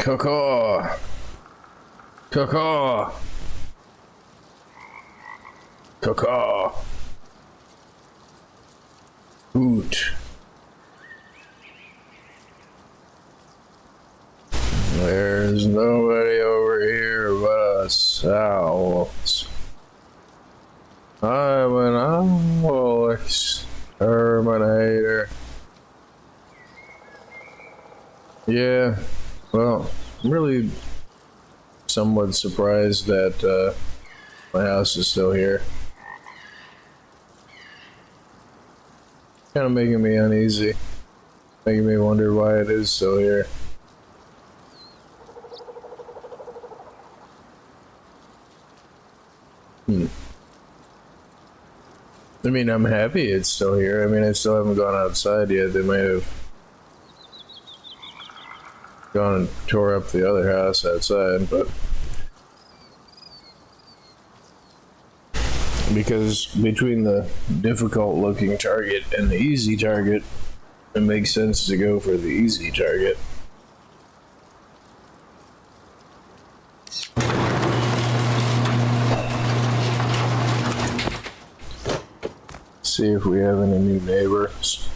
Coco! Coco! Coco! Hoot. There's nobody over here but ourselves. I'm an owl exterminator. Yeah, well, I'm really somewhat surprised that my house is still here. Kind of making me uneasy. Making me wonder why it is still here. I mean, I'm happy it's still here. I mean, I still haven't gone outside yet. They might have gone and tore up the other house outside, but because between the difficult looking target and the easy target, it makes sense to go for the easy target. See if we have any new neighbors.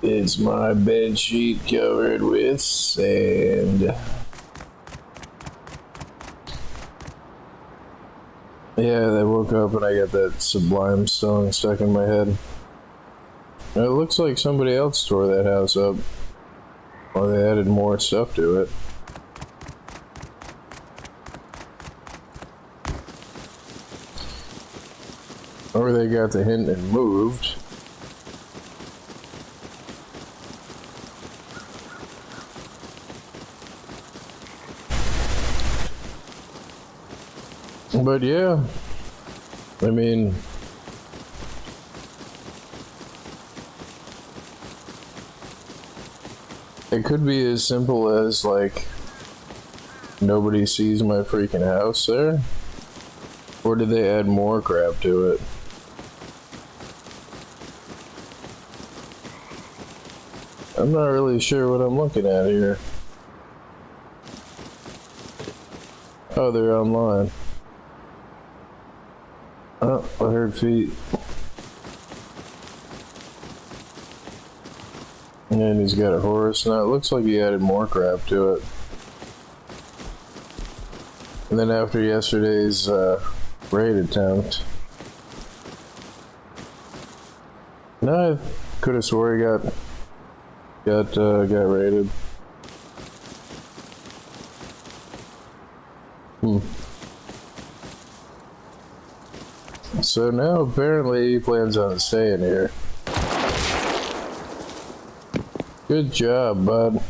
Is my bed sheet covered with sand? Yeah, I woke up and I got that Sublime song stuck in my head. It looks like somebody else tore that house up. Or they added more stuff to it. Or they got the hint and moved. But yeah, I mean, it could be as simple as like nobody sees my freaking house there, or did they add more crap to it? I'm not really sure what I'm looking at here. Oh, they're online. Oh, I heard feet. And he's got a horse. Now it looks like he added more crap to it. And then after yesterday's raid attempt, no, I could have swore he got raided. So now apparently he plans on staying here. Good job, bud.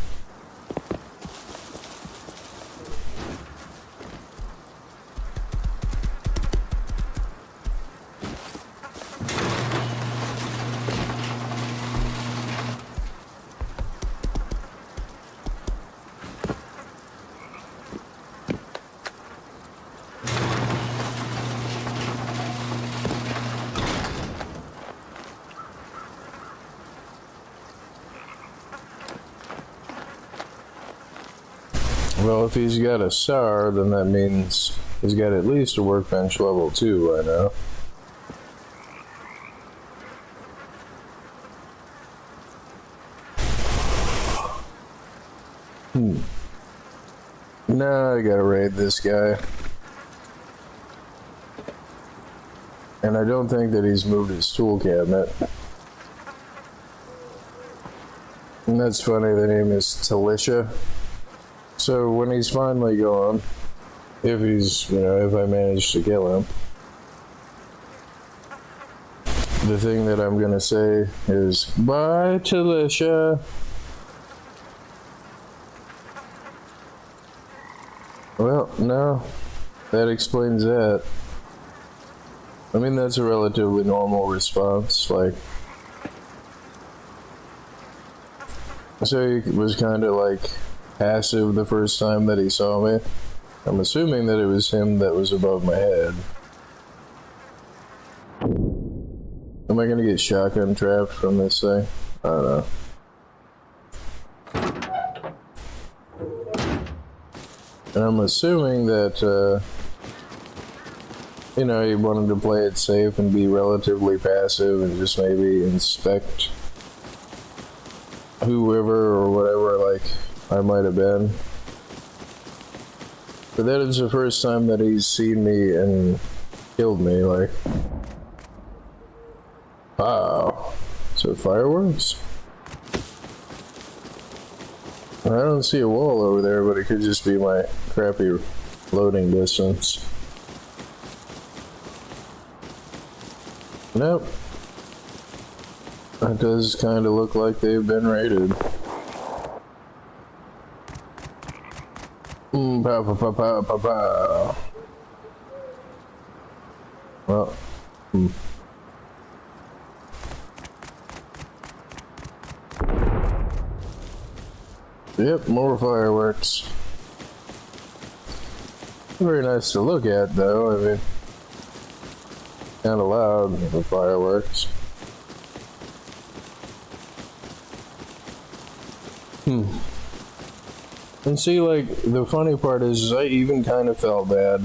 Well, if he's got a SAR, then that means he's got at least a workbench level 2 by now. Now I gotta raid this guy. And I don't think that he's moved his tool cabinet. And that's funny, the name is Talisha. So when he's finally gone, if he's, if I manage to kill him, the thing that I'm gonna say is, bye, Talisha. Well, no, that explains that. I mean, that's a relatively normal response, like, So he was kind of like passive the first time that he saw me. I'm assuming that it was him that was above my head. Am I gonna get shotgun trapped from this thing? I don't know. And I'm assuming that, you know, he wanted to play it safe and be relatively passive and just maybe inspect whoever or whatever, like, I might have been. But that is the first time that he's seen me and killed me, like. Wow. So fireworks? I don't see a wall over there, but it could just be my crappy loading distance. Nope. That does kind of look like they've been raided. Pow, pow, pow, pow, pow, pow. Well, Yep, more fireworks. Very nice to look at, though. I mean, kind of loud, the fireworks. And see, like, the funny part is I even kind of felt bad.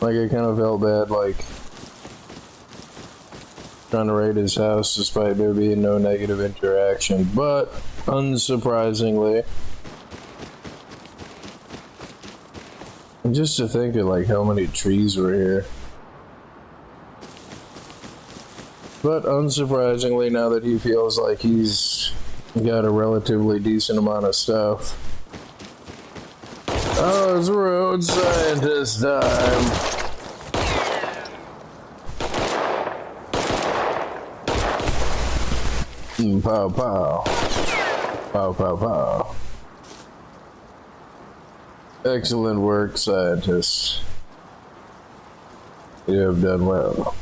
Like, I kind of felt bad, like, trying to raid his house despite there being no negative interaction. But, unsurprisingly, and just to think of, like, how many trees were here. But, unsurprisingly, now that he feels like he's got a relatively decent amount of stuff. Oh, it's road scientist time. Pow pow. Pow pow pow. Excellent work, scientists. You have done well.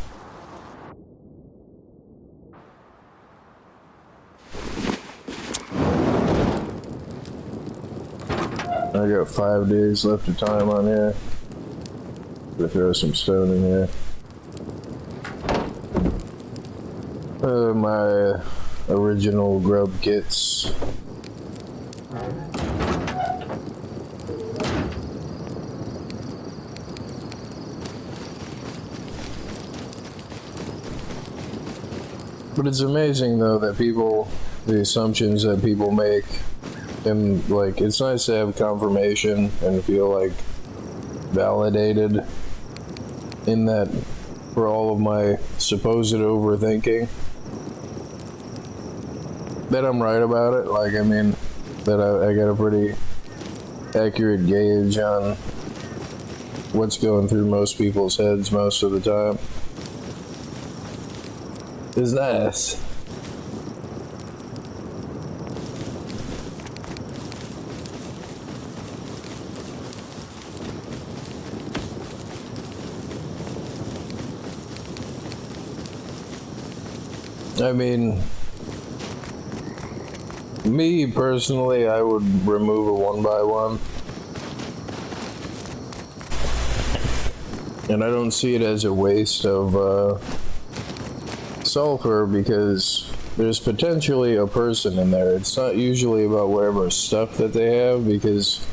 I got 5 days left of time on here. Gonna throw some stone in here. My original grub kits. But it's amazing though that people, the assumptions that people make, and like, it's nice to have confirmation and feel like validated in that for all of my supposed overthinking that I'm right about it. Like, I mean, that I got a pretty accurate gauge on what's going through most people's heads most of the time. It's nice. I mean, me personally, I would remove a 1x1. And I don't see it as a waste of sulfur because there's potentially a person in there. It's not usually about whatever stuff that they have, because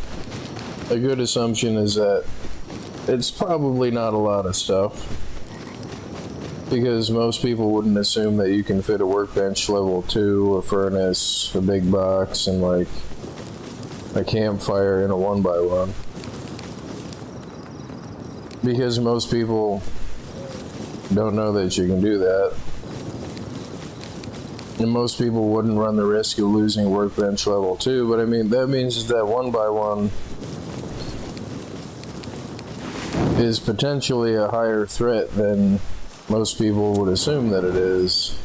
a good assumption is that it's probably not a lot of stuff. Because most people wouldn't assume that you can fit a workbench level 2, a furnace, a big box, and like a campfire in a 1x1. Because most people don't know that you can do that. And most people wouldn't run the risk of losing workbench level 2, but I mean, that means that 1x1 is potentially a higher threat than most people would assume that it is.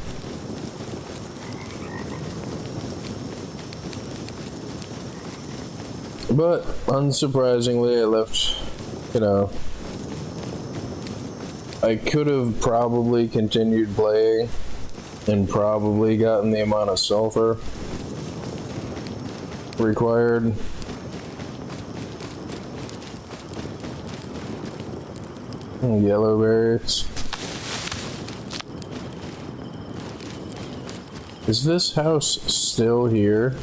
But, unsurprisingly, I left, you know, I could have probably continued playing and probably gotten the amount of sulfur required. Yellow berries. Is this house still here?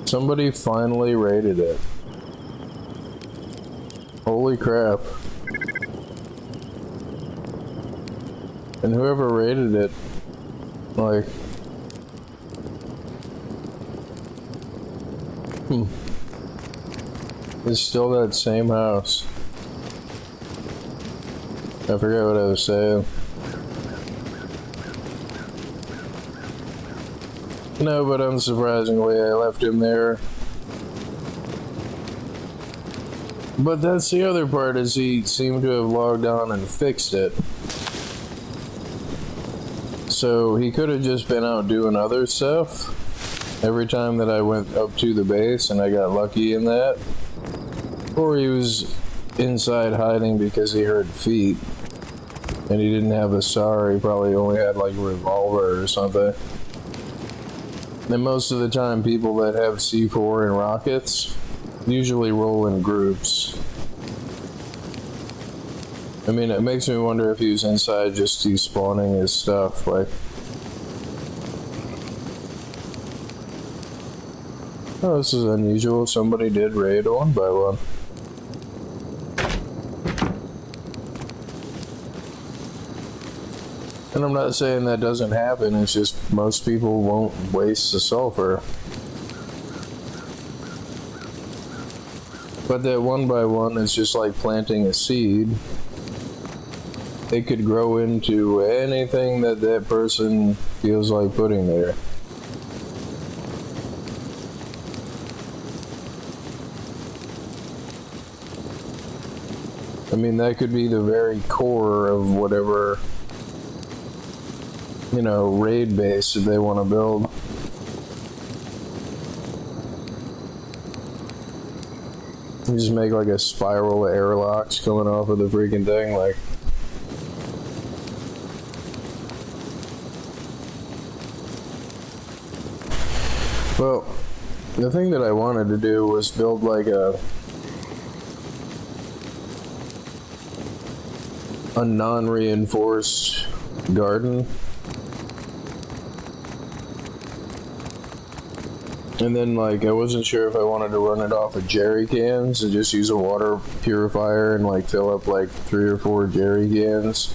Somebody finally raided it. Holy crap. And whoever raided it, like... It's still that same house. I forget what I was saying. No, but unsurprisingly, I left him there. But that's the other part, is he seemed to have logged on and fixed it. So he could have just been out doing other stuff every time that I went up to the base, and I got lucky in that. Or he was inside hiding because he heard feet. And he didn't have a SAR, he probably only had like a revolver or something. And most of the time, people that have C4 and rockets usually roll in groups. I mean, it makes me wonder if he was inside just despawning his stuff, like... Oh, this is unusual. Somebody did raid one by one. And I'm not saying that doesn't happen, it's just most people won't waste the sulfur. But that one by one is just like planting a seed. It could grow into anything that that person feels like putting there. I mean, that could be the very core of whatever, you know, raid base that they want to build. You just make like a spiral of airlocks coming off of the freaking thing, like... Well, the thing that I wanted to do was build like a non-reinforced garden. And then, like, I wasn't sure if I wanted to run it off of jerry cans and just use a water purifier and, like, fill up, like, 3 or 4 jerry cans.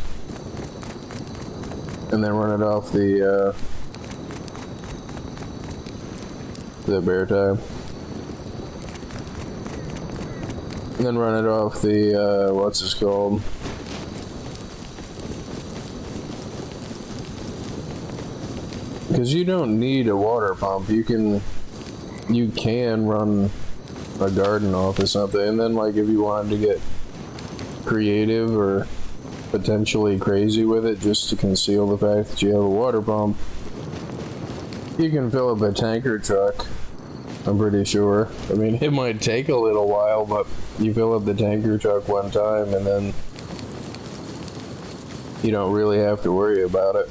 And then run it off the bear time. And then run it off the, what's this called? Because you don't need a water pump. You can run a garden off of something, and then like if you wanted to get creative or potentially crazy with it just to conceal the fact that you have a water pump, you can fill up a tanker truck, I'm pretty sure. I mean, it might take a little while, but you fill up the tanker truck one time and then you don't really have to worry about it.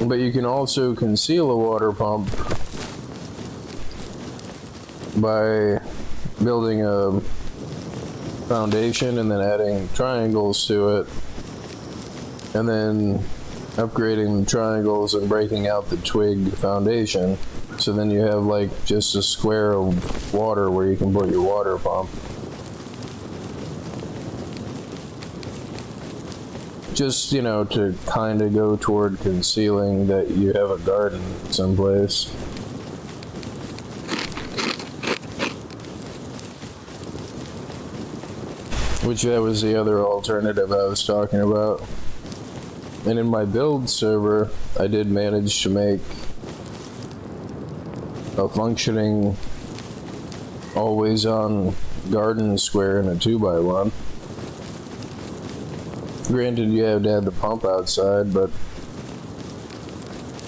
But you can also conceal a water pump by building a foundation and then adding triangles to it, and then upgrading the triangles and breaking out the twig foundation. So then you have like just a square of water where you can put your water pump. Just, you know, to kind of go toward concealing that you have a garden someplace. Which that was the other alternative I was talking about. And in my build server, I did manage to make a functioning always on garden square in a 2x1. Granted, you had to have the pump outside, but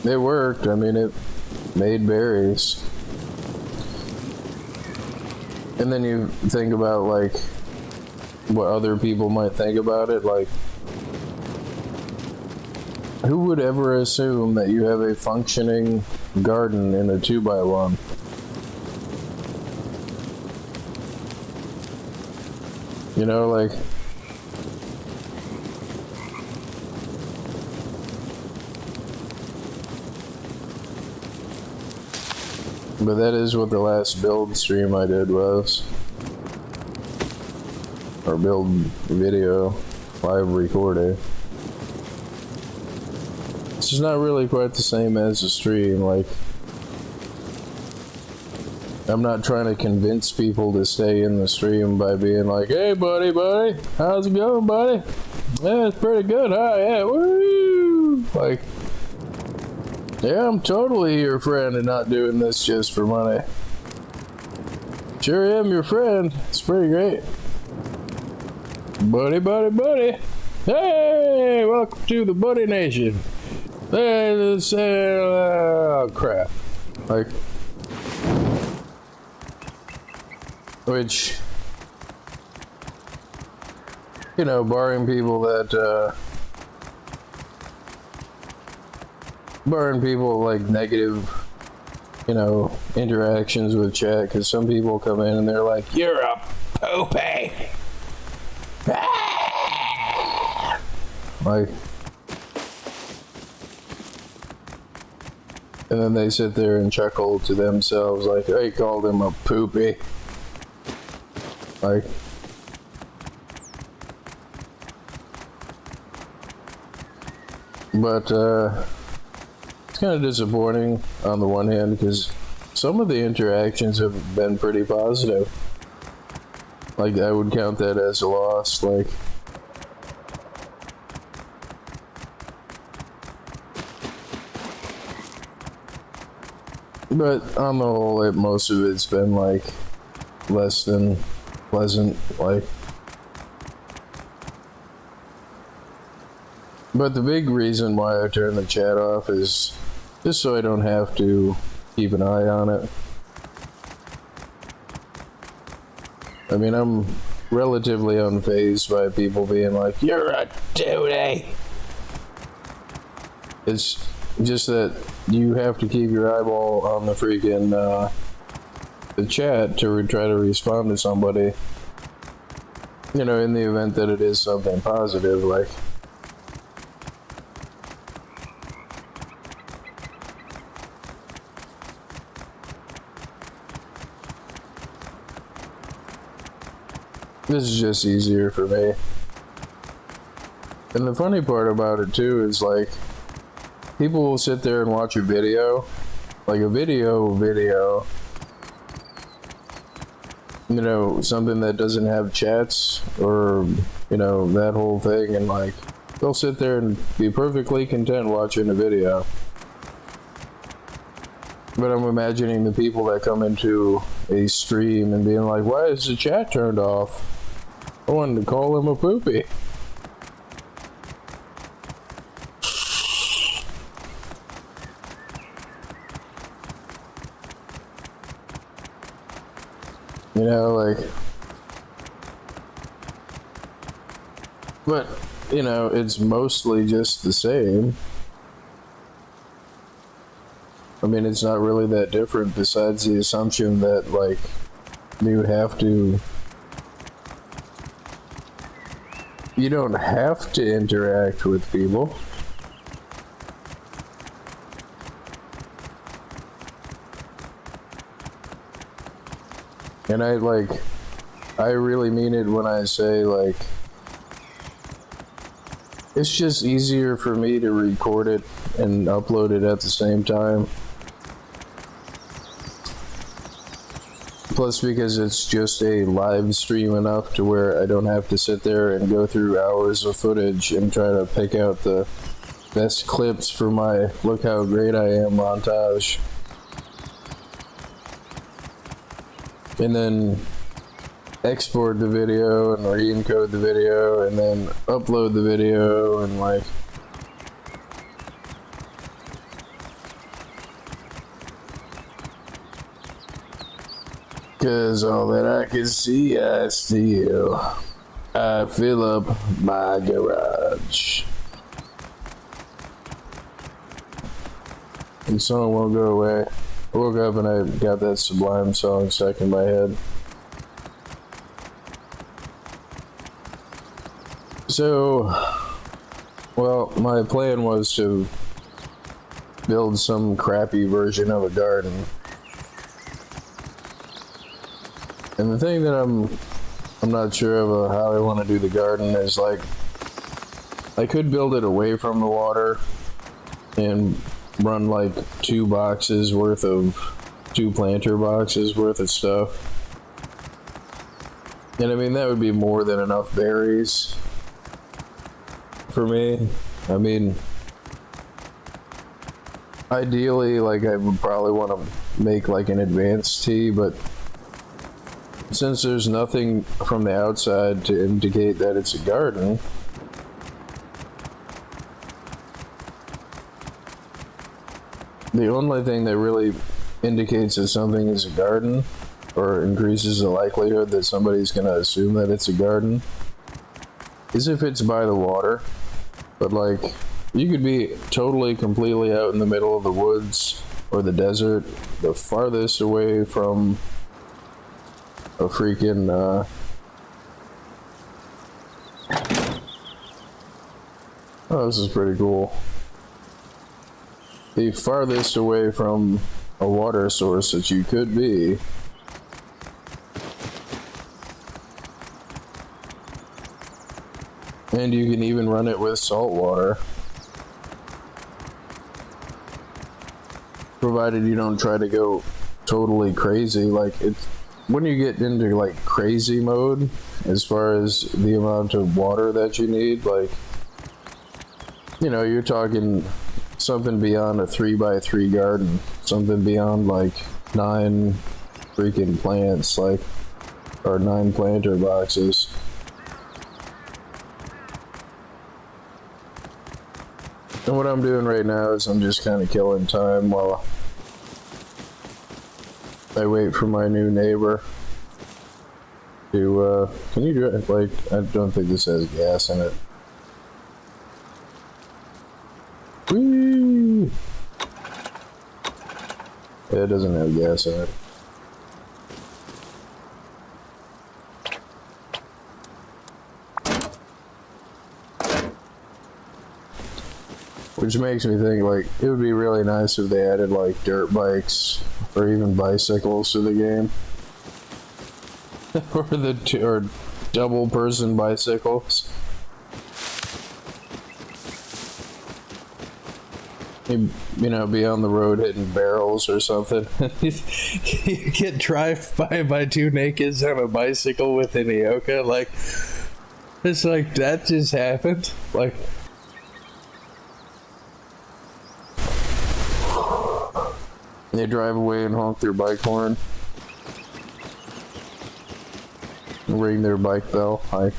it worked. I mean, it made berries. And then you think about, like, what other people might think about it. Like, Who would ever assume that you have a functioning garden in a 2x1? You know, like... But that is what the last build stream I did was. Or build video, live recording. This is not really quite the same as a stream, like... I'm not trying to convince people to stay in the stream by being like, hey buddy, how's it going, buddy? Yeah, it's pretty good, huh? Yeah, woo! Like... Yeah, I'm totally your friend and not doing this just for money. Sure am your friend. It's pretty great. Buddy. Hey, welcome to the Buddy Nation. Hey, oh, crap. Like, which, you know, barring people that, barring people like negative, you know, interactions with chat, because some people come in and they're like, you're a poopy. Like, and then they sit there and chuckle to themselves like, I called him a poopy. Like, but, it's kind of disappointing on the one hand because some of the interactions have been pretty positive. Like, I would count that as a loss, like... But on the whole, most of it's been, like, less than pleasant, like... But the big reason why I turn the chat off is just so I don't have to keep an eye on it. I mean, I'm relatively unfazed by people being like, you're a duty! It's just that you have to keep your eyeball on the freaking, the chat to try to respond to somebody. You know, in the event that it is something positive, like... This is just easier for me. And the funny part about it too is like, people will sit there and watch a video, like a video, you know, something that doesn't have chats or, you know, that whole thing, and like, they'll sit there and be perfectly content watching a video. But I'm imagining the people that come into a stream and being like, why is the chat turned off? I wanted to call him a poopy. You know, like... But, you know, it's mostly just the same. I mean, it's not really that different besides the assumption that, like, you have to... You don't have to interact with people. And I really mean it when I say, like, it's just easier for me to record it and upload it at the same time. Plus, because it's just a live stream enough to where I don't have to sit there and go through hours of footage and try to pick out the best clips for my look how great I am montage. And then export the video and re-encode the video and then upload the video and like... Cause all that I can see, I steal. I fill up my garage. The song won't go away. I woke up and I got that Sublime song stuck in my head. So, well, my plan was to build some crappy version of a garden. And the thing that I'm not sure of how I want to do the garden is, like, I could build it away from the water and run like 2 planter boxes worth of stuff. And I mean, that would be more than enough berries for me. I mean, ideally, like, I would probably want to make like an advanced tea, but since there's nothing from the outside to indicate that it's a garden, the only thing that really indicates that something is a garden, or increases the likelihood that somebody's gonna assume that it's a garden, is if it's by the water. But like, you could be totally, completely out in the middle of the woods or the desert, the farthest away from a freaking, oh, this is pretty cool. The farthest away from a water source that you could be. And you can even run it with salt water. Provided you don't try to go totally crazy. Like, it's when you get into like crazy mode, as far as the amount of water that you need, like, you know, you're talking something beyond a 3x3 garden, something beyond like 9 freaking plants, like, or 9 planter boxes. And what I'm doing right now is I'm just kind of killing time while I wait for my new neighbor to, can you drive, like, I don't think this has gas in it. Whee! Yeah, it doesn't have gas in it. Which makes me think, like, it would be really nice if they added, like, dirt bikes or even bicycles to the game. or double person bicycles. You know, be on the road hitting barrels or something. You get drive by 2 nakeds on a bicycle with an Ioka. Like, it's like, that just happened. Like, they drive away and honk their bike horn. Ring their bike bell. Like,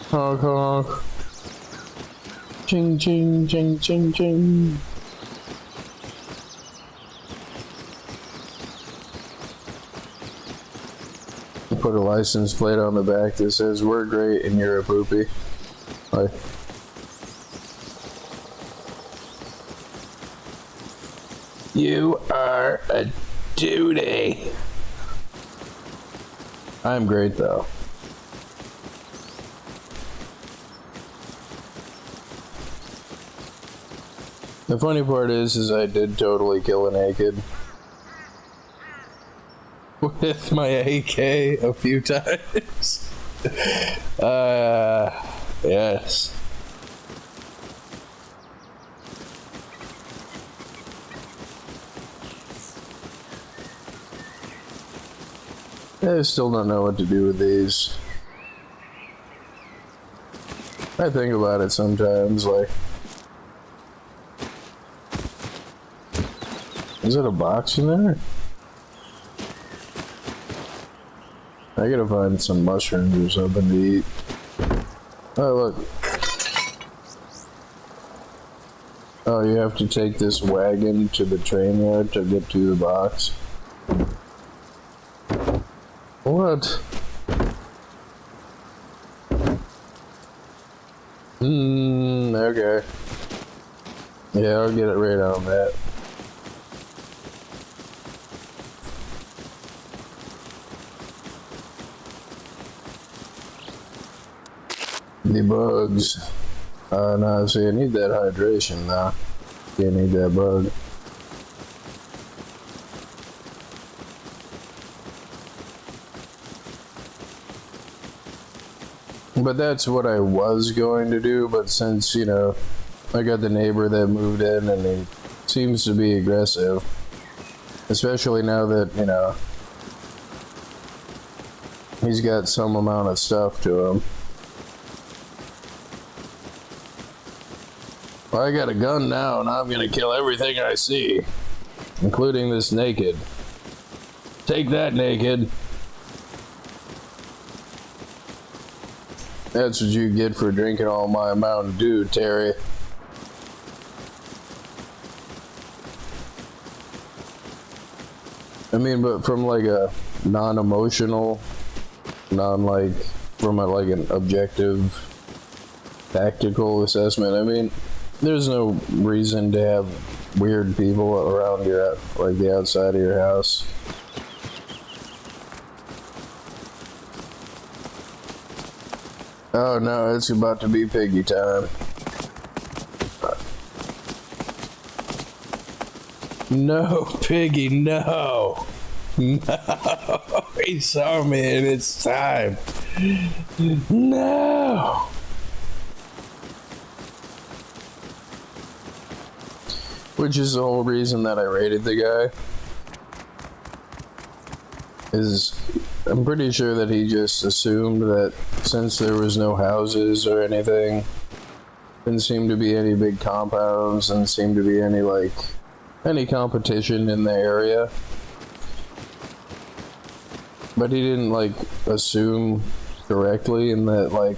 honk honk. Ching ching ching ching ching. Put a license plate on the back that says, "We're great and you're a poopy." Like, you are a duty. I'm great though. The funny part is I did totally kill a naked with my AK a few times. Yes. I still don't know what to do with these. I think about it sometimes, like, is it a box in there? I gotta find some mushrooms or something to eat. Oh, look. Oh, you have to take this wagon to the train yard to get to the box. What? Okay. Yeah, I'll get it right on that. The bugs. No, see, I need that hydration now. You need that bug. But that's what I was going to do, but since, you know, I got the neighbor that moved in and he seems to be aggressive, especially now that, you know, he's got some amount of stuff to him. Well, I got a gun now and I'm gonna kill everything I see, including this naked. Take that, naked. That's what you get for drinking all my Mountain Dew, Terry. I mean, but from like a non-emotional, non-like, from a, like an objective, tactical assessment, I mean, there's no reason to have weird people around your, like the outside of your house. Oh no, it's about to be piggy time. No, Piggy, no. No, he saw me and it's time. No. Which is the whole reason that I raided the guy. Is I'm pretty sure that he just assumed that since there was no houses or anything, didn't seem to be any big compounds, didn't seem to be any like any competition in the area. But he didn't like assume correctly in that like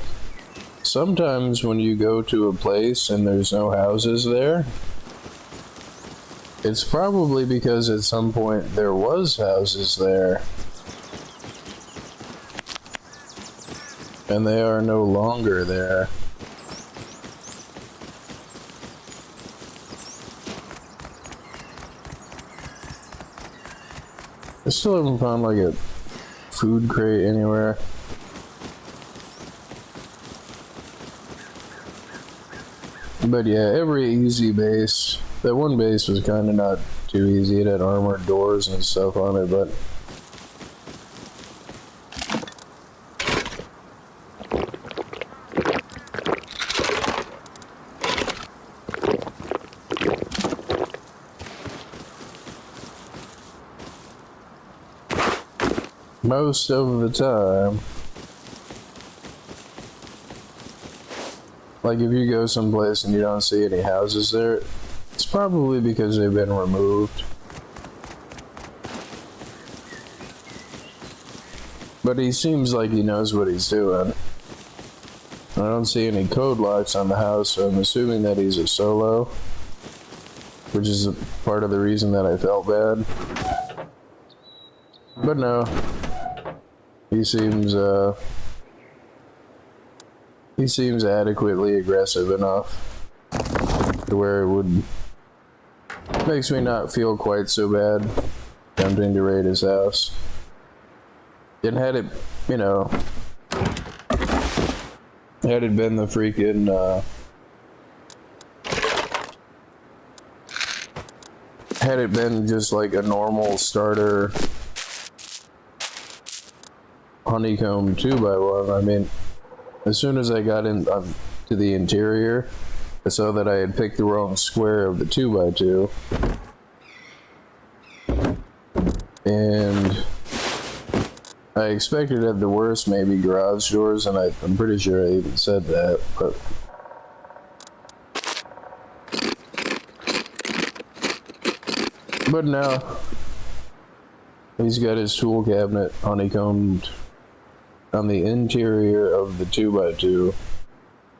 sometimes when you go to a place and there's no houses there, it's probably because at some point there was houses there. And they are no longer there. I still haven't found like a food crate anywhere. But yeah, every easy base. That one base was kind of not too easy. It had armored doors and stuff on it, but most of the time, like if you go someplace and you don't see any houses there, it's probably because they've been removed. But he seems like he knows what he's doing. I don't see any code locks on the house, so I'm assuming that he's a solo, which is a part of the reason that I felt bad. But no. He seems adequately aggressive enough to where it would makes me not feel quite so bad attempting to raid his house. And had it, you know, had it been the freaking had it been just like a normal starter honeycomb 2x1, I mean, as soon as I got in to the interior, I saw that I had picked the wrong square of the 2x2, and I expected at the worst maybe garage doors, and I'm pretty sure I even said that, but now he's got his tool cabinet honeycombed on the interior of the 2x2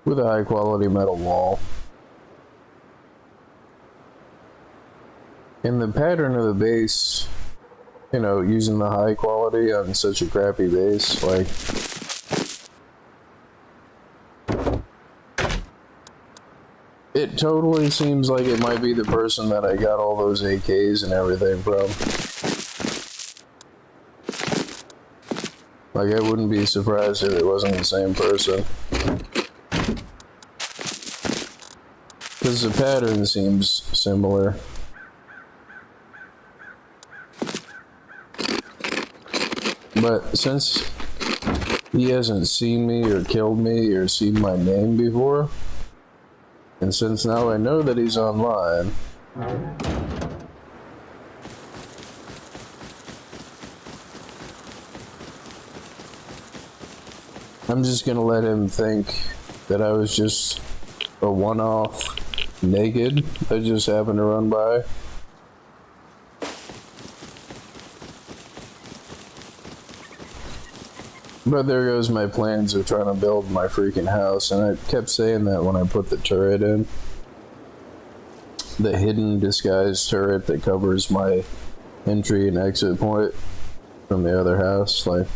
with a high quality metal wall. In the pattern of the base, you know, using the high quality on such a crappy base, like, it totally seems like it might be the person that I got all those AKs and everything from. Like, I wouldn't be surprised if it wasn't the same person. because the pattern seems similar. But since he hasn't seen me or killed me or seen my name before, and since now I know that he's online, I'm just gonna let him think that I was just a one-off naked that just happened to run by. But there goes my plans of trying to build my freaking house, and I kept saying that when I put the turret in. The hidden disguised turret that covers my entry and exit point from the other house, like.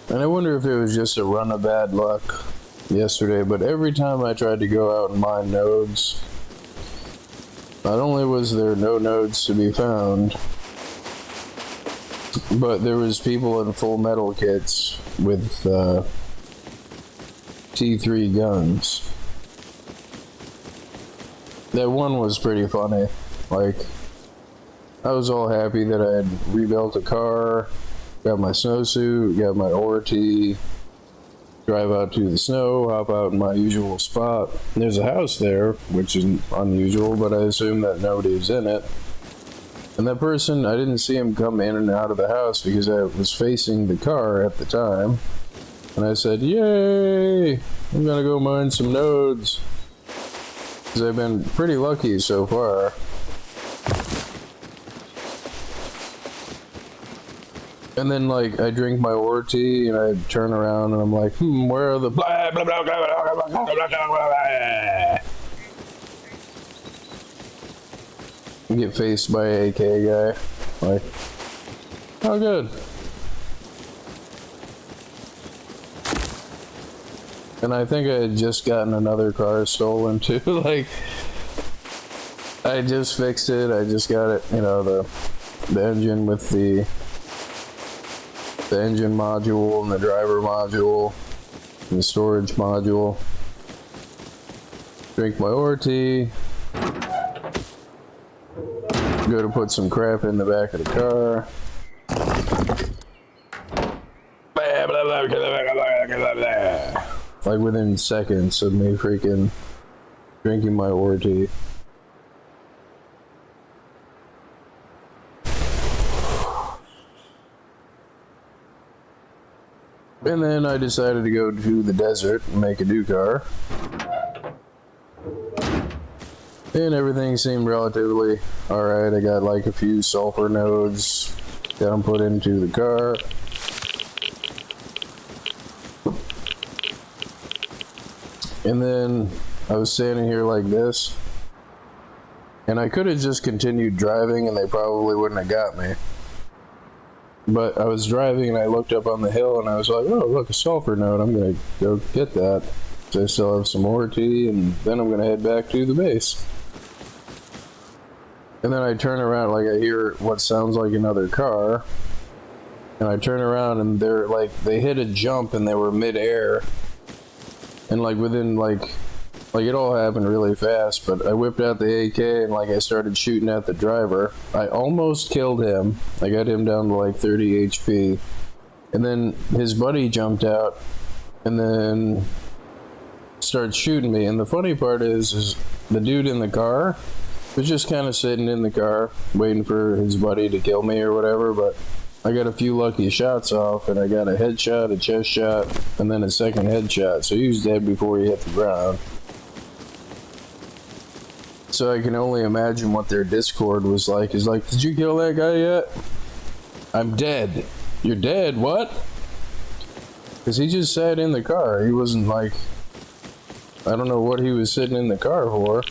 And I wonder if it was just a run of bad luck yesterday, but every time I tried to go out and mine nodes, not only was there no nodes to be found, but there was people in full metal kits with T3 guns. That one was pretty funny. Like, I was all happy that I had rebuilt a car, got my snowsuit, got my ORT, drive out to the snow, hop out in my usual spot. There's a house there, which is unusual, but I assume that nobody's in it. And that person, I didn't see him come in and out of the house because I was facing the car at the time. And I said, yay, I'm gonna go mine some nodes. Because I've been pretty lucky so far. And then, like, I drink my ORT and I turn around and I'm like, where are the blah, blah, blah, blah, blah, blah, blah, blah, blah. Get faced by an AK guy. Like, oh, good. And I think I had just gotten another car stolen too. Like, I just fixed it. I just got it, you know, the engine with the engine module and the driver module and the storage module. Drink my ORT. Go to put some crap in the back of the car. Like within seconds of me freaking drinking my ORT. And then I decided to go to the desert and make a new car. And everything seemed relatively alright. I got like a few sulfur nodes that I'm put into the car. And then I was standing here like this. And I could have just continued driving and they probably wouldn't have got me. But I was driving and I looked up on the hill and I was like, oh, look, a sulfur node. I'm going to go get that. So I still have some ORT and then I'm going to head back to the base. And then I turn around, like I hear what sounds like another car. And I turn around and they're like, they hit a jump and they were mid-air. And like within like it all happened really fast, but I whipped out the AK and like I started shooting at the driver. I almost killed him. I got him down to like 30 HP. And then his buddy jumped out and then started shooting me. And the funny part is the dude in the car was just kind of sitting in the car waiting for his buddy to kill me or whatever, but I got a few lucky shots off and I got a headshot, a chest shot, and then a second headshot. So he was dead before he hit the ground. So I can only imagine what their Discord was like. He's like, did you kill that guy yet? I'm dead. You're dead? What? Because he just sat in the car. He wasn't like, I don't know what he was sitting in the car for.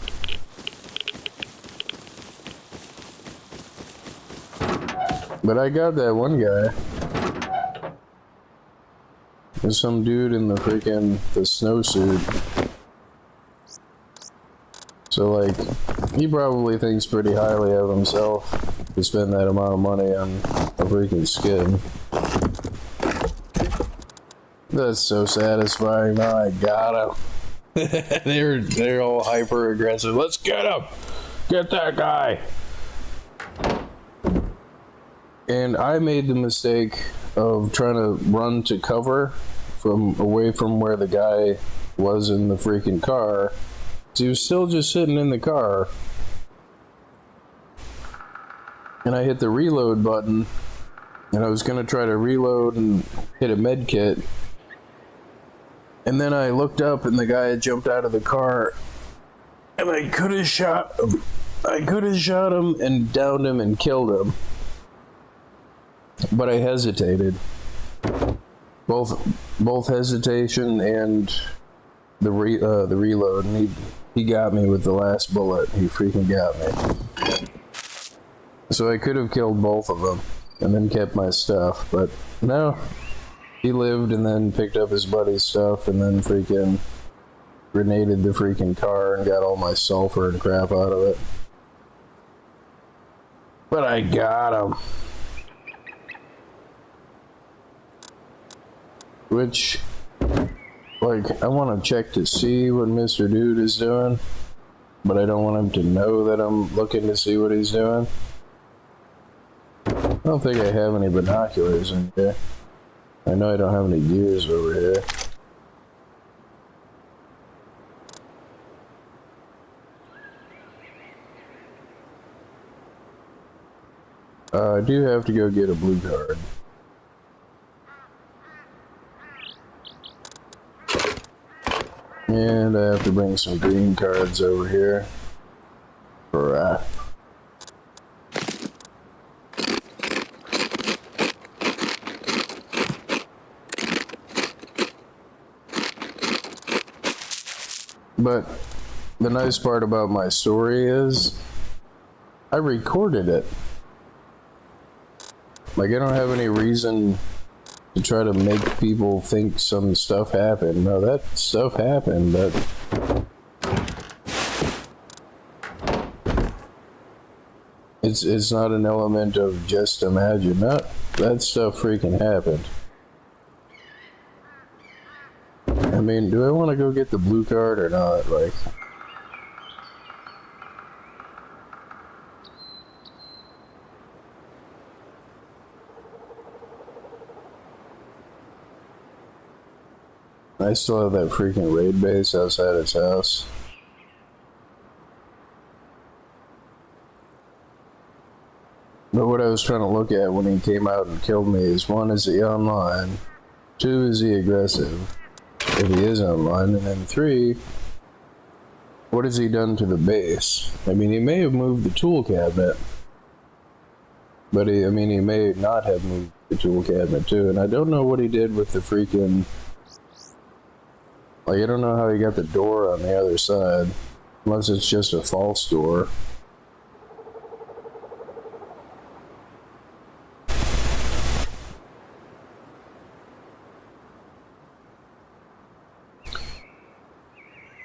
But I got that one guy. There's some dude in the snowsuit. So, like, he probably thinks pretty highly of himself to spend that amount of money on a freaking skin. That's so satisfying. Now I got him. they're all hyper aggressive. Let's get him. Get that guy. And I made the mistake of trying to run to cover from away from where the guy was in the freaking car. So he was still just sitting in the car. And I hit the reload button, and I was gonna try to reload and hit a med kit. And then I looked up, and the guy had jumped out of the car, and I could have shot him. I could have shot him and downed him and killed him, but I hesitated. Both hesitation and the reload, and he got me with the last bullet. He freaking got me. So I could have killed both of them and then kept my stuff, but no. He lived and then picked up his buddy's stuff and then freaking grenaded the freaking car and got all my sulfur and crap out of it. But I got him. Which, like, I want to check to see what Mr. Dude is doing, but I don't want him to know that I'm looking to see what he's doing. I don't think I have any binoculars in here. I know I don't have any gears over here. I do have to go get a blue card. And I have to bring some green cards over here. For But the nice part about my story is I recorded it. Like, I don't have any reason to try to make people think some stuff happened. No, that stuff happened, but it's not an element of just imagine. No, that stuff freaking happened. I mean, do I want to go get the blue card or not? Like, I still have that freaking raid base outside his house. But what I was trying to look at when he came out and killed me is, one, is he online? Two, is he aggressive? If he is online, and then three, what has he done to the base? I mean, he may have moved the tool cabinet, but he may not have moved the tool cabinet too, and I don't know what he did with the freaking, like, I don't know how he got the door on the other side, unless it's just a false door.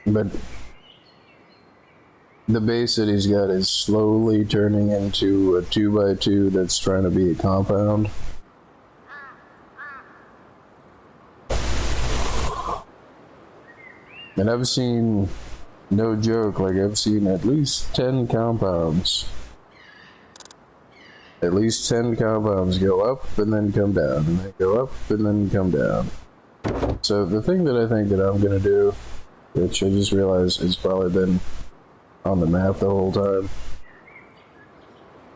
But the base that he's got is slowly turning into a 2x2 that's trying to be a compound. And I've seen, no joke, like I've seen at least 10 compounds. At least 10 compounds go up and then come down, and they go up and then come down. So the thing that I think that I'm gonna do, which I just realized has probably been on the map the whole time,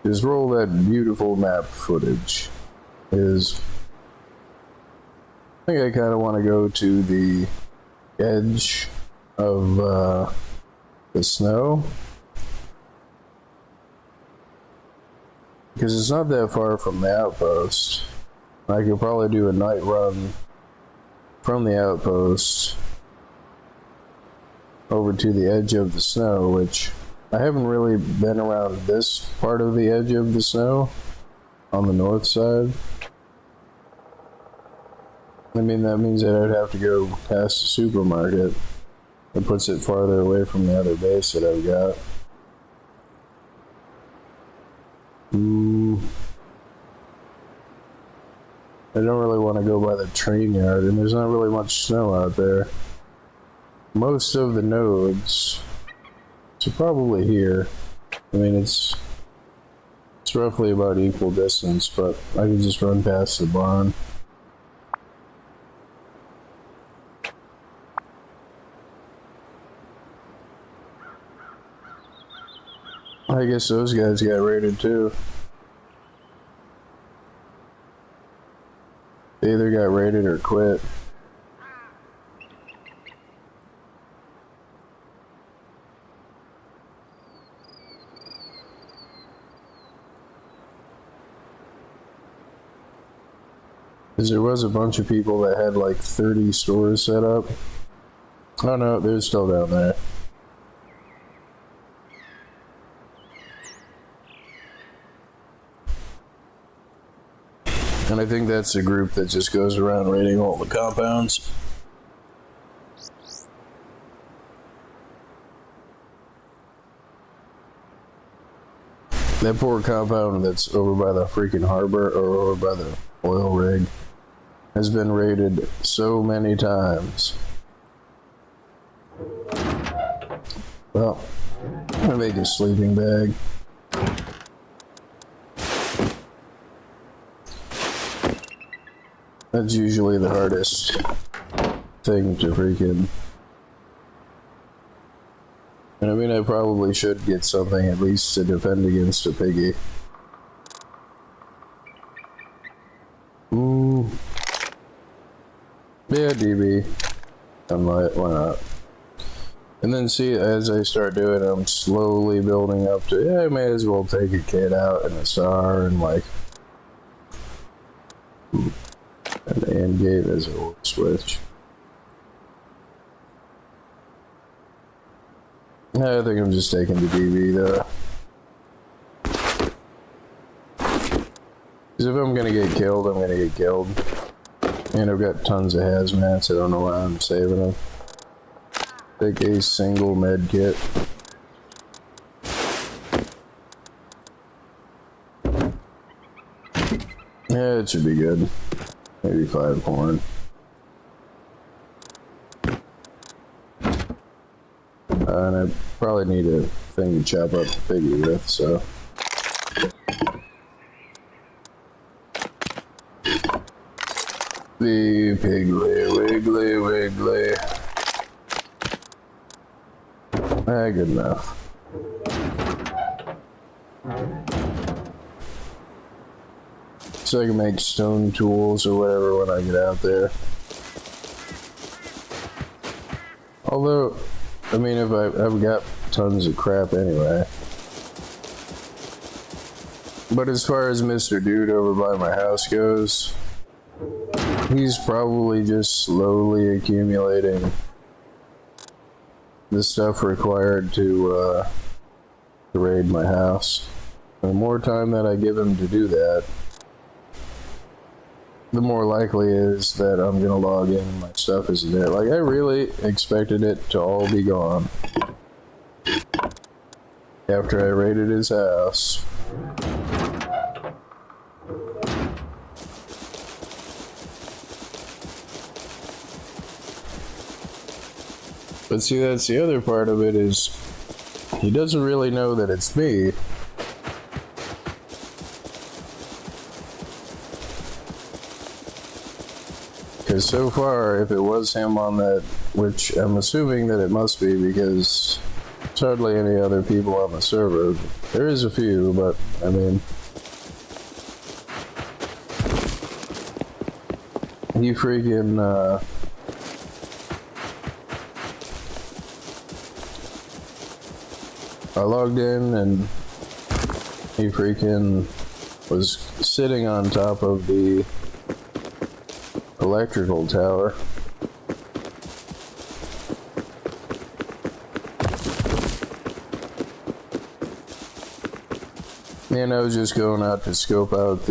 is roll that beautiful map footage. I think I kind of want to go to the edge of the snow, because it's not that far from the outpost. I could probably do a night run from the outpost over to the edge of the snow, which I haven't really been around this part of the edge of the snow on the north side. I mean, that means that I'd have to go past the supermarket, It puts it farther away from the other base that I've got. I don't really want to go by the train yard, and there's not really much snow out there. Most of the nodes, so probably here. I mean, it's roughly about equal distance, but I can just run past the barn. I guess those guys got raided too. They either got raided or quit. Because there was a bunch of people that had like 30 stores set up. Oh no, they're still down there. And I think that's the group that just goes around raiding all the compounds. That poor compound that's over by the freaking harbor, or over by the oil rig, has been raided so many times. Well, I'm gonna make a sleeping bag. That's usually the hardest thing to freaking... And I mean, I probably should get something at least to defend against a piggy. Ooh. Yeah, DB. I might, why not? And then see, as I start doing it, I'm slowly building up to, yeah, I may as well take a kid out and a star and like... An AND gate as a orb switch. I think I'm just taking the DB though. Because if I'm gonna get killed, I'm gonna get killed. And I've got tons of hazmats, I don't know why I'm saving them. Take a single med kit. Yeah, it should be good. Maybe 5 horn. And I probably need a thing to chop up the piggy with, so. The piggly, wiggly, wiggly. Ah, good enough. So I can make stone tools or whatever when I get out there. Although, I mean, if I've got tons of crap anyway. But as far as Mr. Dude over by my house goes, he's probably just slowly accumulating the stuff required to raid my house. The more time that I give him to do that, the more likely it is that I'm gonna log in and my stuff isn't there. Like, I really expected it to all be gone after I raided his house. But see, that's the other part of it, is he doesn't really know that it's me. Because so far, if it was him on that, which I'm assuming that it must be, because there's hardly any other people on the server. There is a few, but I mean, he freaking I logged in and he freaking was sitting on top of the electrical tower. And I was just going out to scope out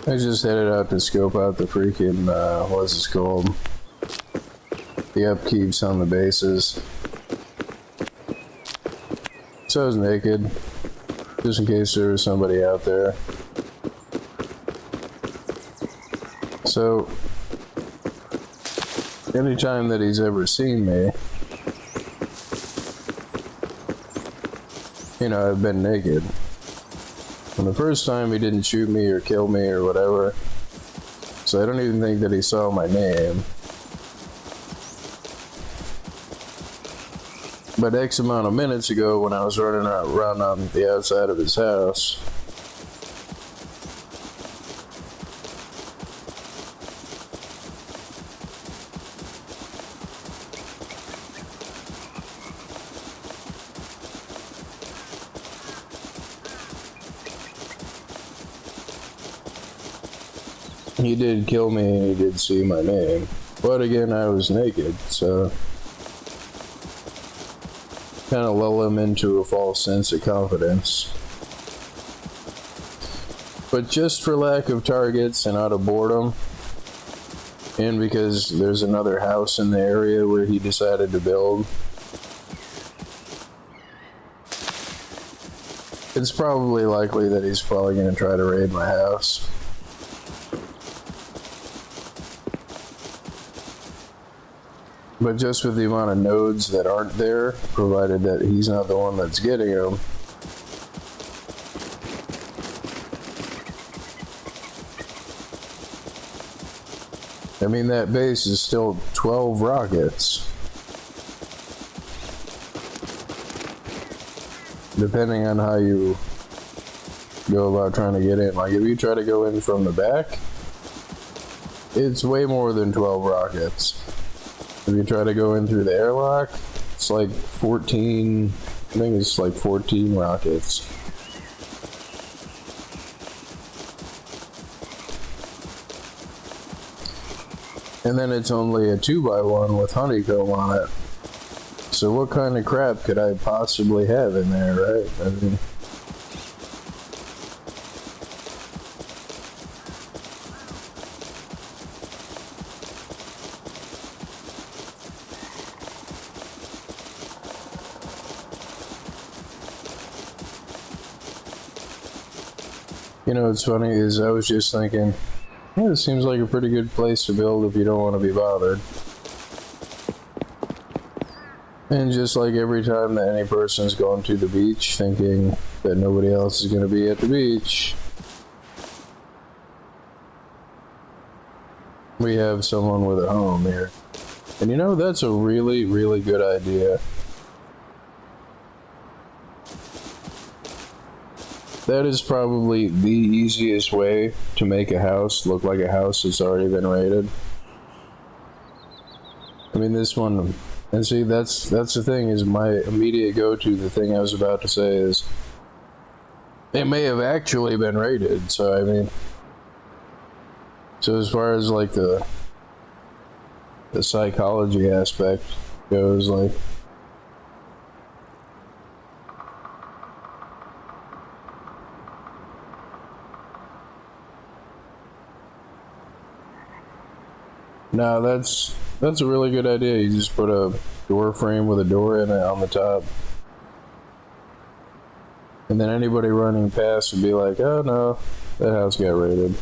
I just headed out to scope out the freaking, what's this called? The upkeeps on the bases. So I was naked, just in case there was somebody out there. So, anytime that he's ever seen me, you know, I've been naked. And the first time he didn't shoot me or kill me or whatever, so I don't even think that he saw my name. But X amount of minutes ago, when I was running around on the outside of his house, he did kill me and he did see my name. But again, I was naked, so kind of lull him into a false sense of confidence. But just for lack of targets and out of boredom, and because there's another house in the area where he decided to build, it's probably likely that he's probably going to try to raid my house. But just with the amount of nodes that aren't there, provided that he's not the one that's getting them, I mean, that base is still 12 rockets. Depending on how you go about trying to get in. Like, if you try to go in from the back, it's way more than 12 rockets. If you try to go in through the airlock, it's like 14, I think it's like 14 rockets. And then it's only a 2x1 with honeycomb on it. So what kind of crap could I possibly have in there, right? I mean, you know, what's funny is I was just thinking, yeah, it seems like a pretty good place to build if you don't want to be bothered. And just like every time that any person's going to the beach thinking that nobody else is going to be at the beach, we have someone with a home here. And you know, that's a really, really good idea. That is probably the easiest way to make a house look like a house that's already been raided. I mean, this one, and see, that's the thing, is my immediate go-to, the thing I was about to say is, it may have actually been raided, so I mean, so as far as like the psychology aspect goes, like, no, that's a really good idea. You just put a door frame with a door in it on the top. And then anybody running past would be like, oh no, that house got raided.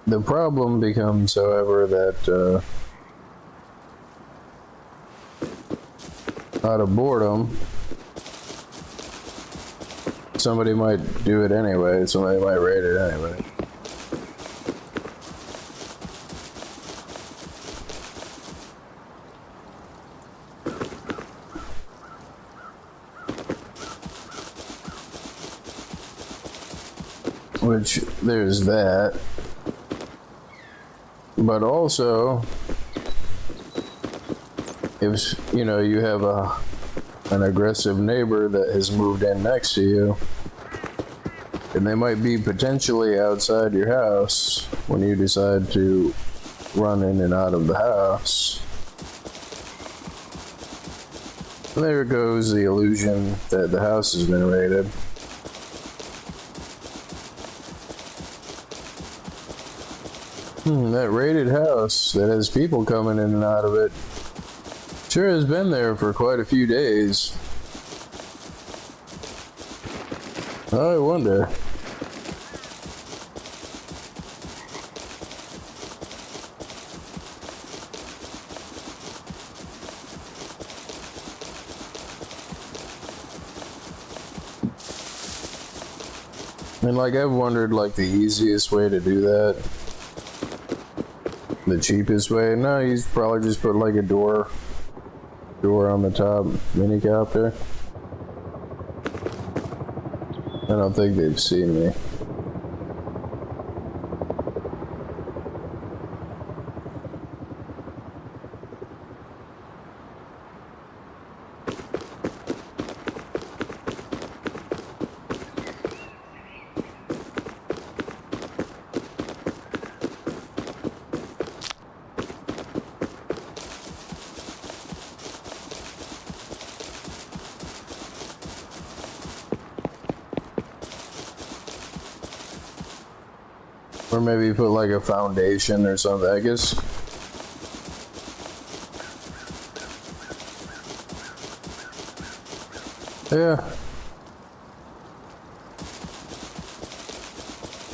The problem becomes, however, that out of boredom, somebody might do it anyway, somebody might raid it anyway. Which, there's that. But also, if, you know, you have a an aggressive neighbor that has moved in next to you. And they might be potentially outside your house when you decide to run in and out of the house. And there goes the illusion that the house has been raided. That raided house that has people coming in and out of it sure has been there for quite a few days. I wonder. And like I've wondered like the easiest way to do that. The cheapest way? No, he's probably just put like a door on the top minicopter. I don't think they've seen me. Or maybe put like a foundation or something, I guess. Yeah.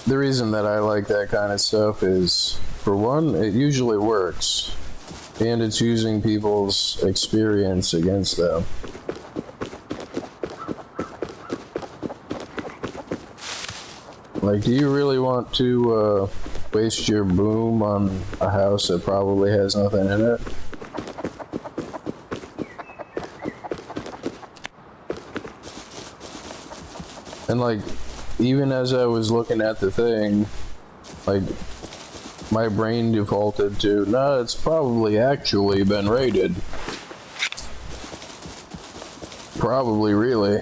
The reason that I like that kind of stuff is, for one, it usually works. And it's using people's experience against them. Like, do you really want to waste your boom on a house that probably has nothing in it? And like, even as I was looking at the thing, like, my brain defaulted to, nah, it's probably actually been raided. Probably, really.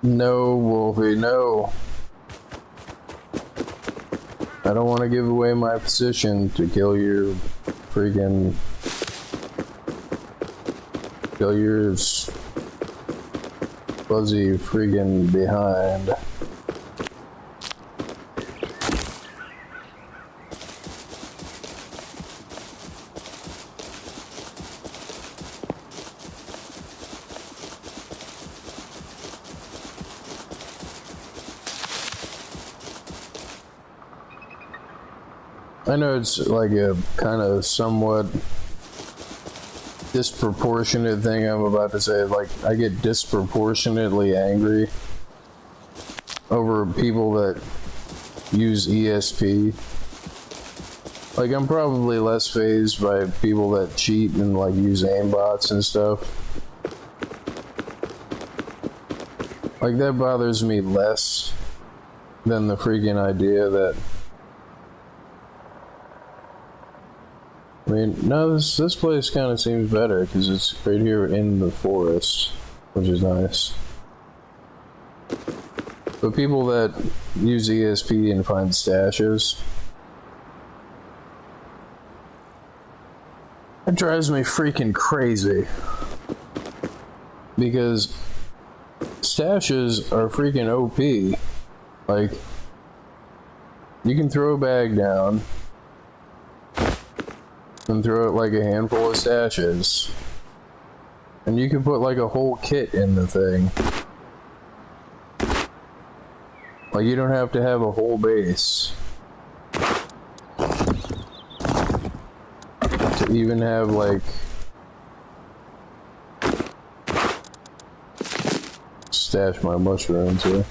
No, Wolfie, no. I don't want to give away my position to kill your freaking... kill your fuzzy freaking behind. I know it's like a kind of somewhat disproportionate thing I'm about to say. Like, I get disproportionately angry over people that use ESP. Like, I'm probably less fazed by people that cheat and like use aimbots and stuff. Like, that bothers me less than the freaking idea that, I mean, no, this place kind of seems better because it's right here in the forest, which is nice. But people that use ESP and find stashes, That drives me freaking crazy. Because stashes are freaking OP. Like, you can throw a bag down and throw it like a handful of stashes. And you can put like a whole kit in the thing. Like, you don't have to have a whole base to even have like stash my mushrooms here.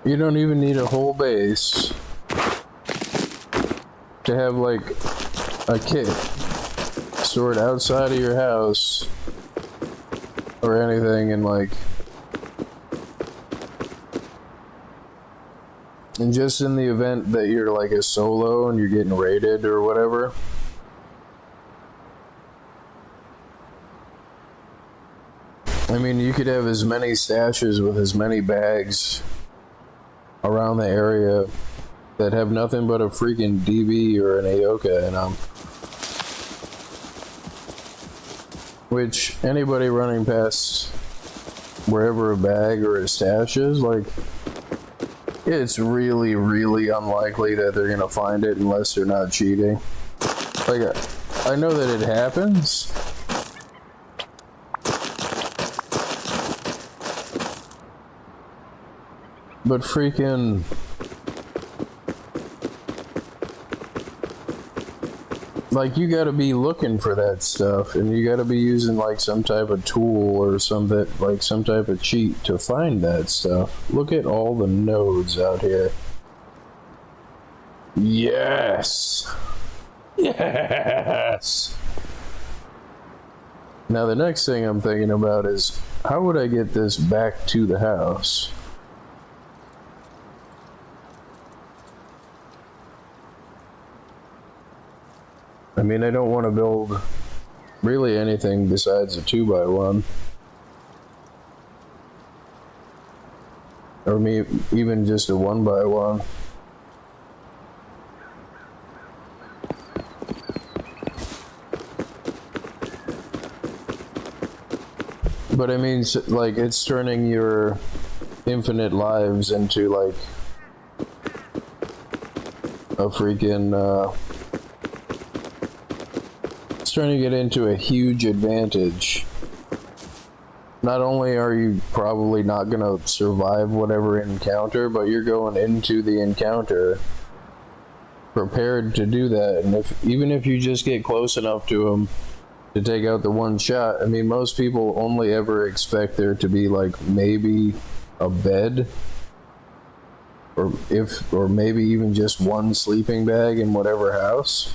You don't even need a whole base to have like a kit stored outside of your house or anything, and like, and just in the event that you're like a solo and you're getting raided or whatever, I mean, you could have as many stashes with as many bags around the area that have nothing but a freaking DB or an Aoka in them. Which, anybody running past wherever a bag or a stash is, like, it's really, really unlikely that they're gonna find it unless they're not cheating. Like, I know that it happens. But freaking... like, you gotta be looking for that stuff, and you gotta be using like some type of tool or something, like some type of cheat to find that stuff. Look at all the nodes out here. Yes! Yes! Now the next thing I'm thinking about is, how would I get this back to the house? I mean, I don't want to build really anything besides a 2x1. Or even just a 1x1. But I mean, like, it's turning your infinite lives into like a freaking, trying to get into a huge advantage. Not only are you probably not going to survive whatever encounter, but you're going into the encounter prepared to do that. And even if you just get close enough to them to take out the one shot, I mean, most people only ever expect there to be like maybe a bed, or maybe even just one sleeping bag in whatever house.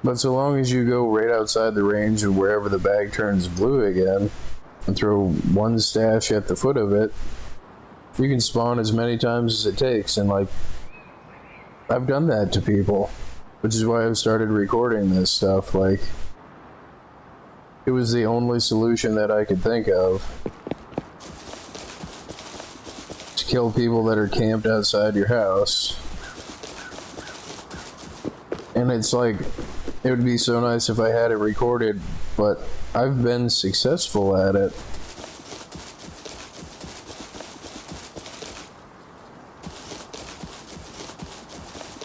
But so long as you go right outside the range of wherever the bag turns blue again, and throw one stash at the foot of it, you can spawn as many times as it takes. And like, I've done that to people, which is why I've started recording this stuff. Like, it was the only solution that I could think of to kill people that are camped outside your house. And it's like, it would be so nice if I had it recorded, but I've been successful at it.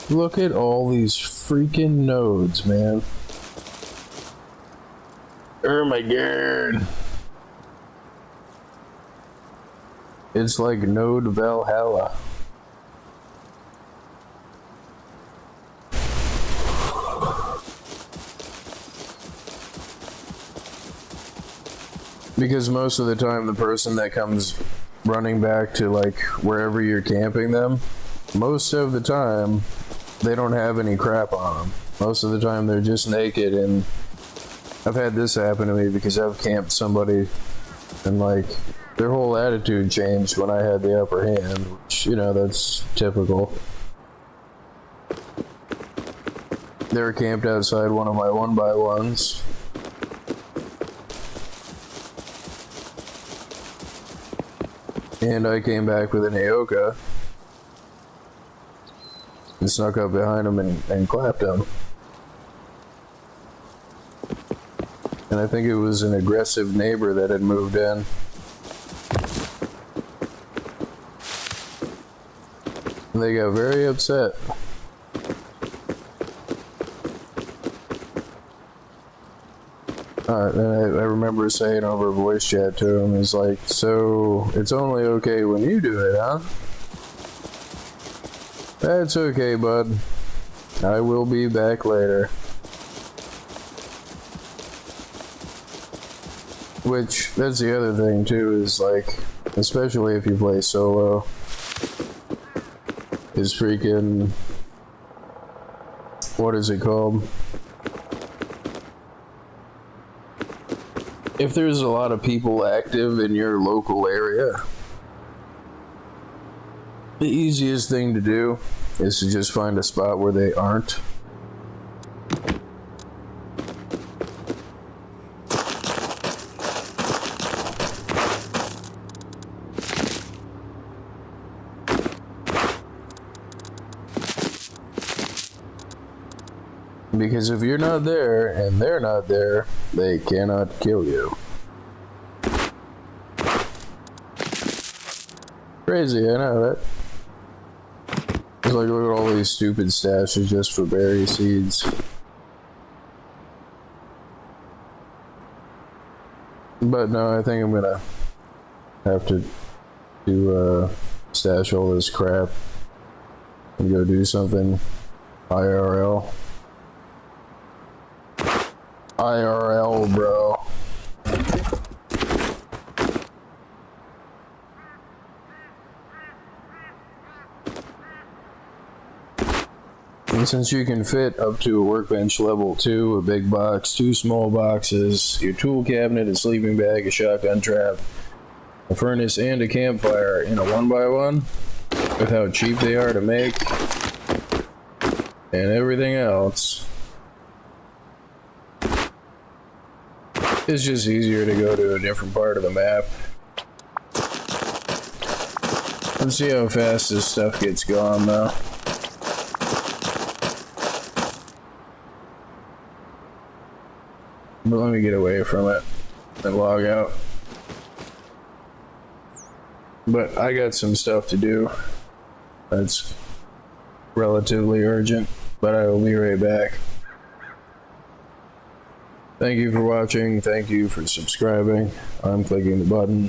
Look at all these freaking nodes, man. Oh my god. It's like Node Valhalla. Because most of the time the person that comes running back to like wherever you're camping them, most of the time they don't have any crap on them. Most of the time they're just naked. And I've had this happen to me because I've camped somebody and like their whole attitude changed when I had the upper hand, which, you know, that's typical. They were camped outside one of my 1x1s. And I came back with an Aoka and snuck up behind him and clapped him. And I think it was an aggressive neighbor that had moved in. And they got very upset. And I remember saying over voice chat to him, is like, so it's only okay when you do it, huh? That's okay, bud. I will be back later. Which, that's the other thing too, is like, especially if you play solo, is freaking, what is it called? If there's a lot of people active in your local area, the easiest thing to do is to just find a spot where they aren't. Because if you're not there and they're not there, they cannot kill you. Crazy, I know that. It's like, look at all these stupid stashes just for berry seeds. But no, I think I'm gonna have to stash all this crap and go do something IRL. IRL, bro. And since you can fit up to a workbench level 2, a big box, 2 small boxes, your tool cabinet, a sleeping bag, a shotgun trap, a furnace, and a campfire in a 1x1, with how cheap they are to make, and everything else, it's just easier to go to a different part of the map. Let's see how fast this stuff gets gone though. But let me get away from it and log out. But I got some stuff to do that's relatively urgent, but I will be right back. Thank you for watching, thank you for subscribing. I'm clicking the button.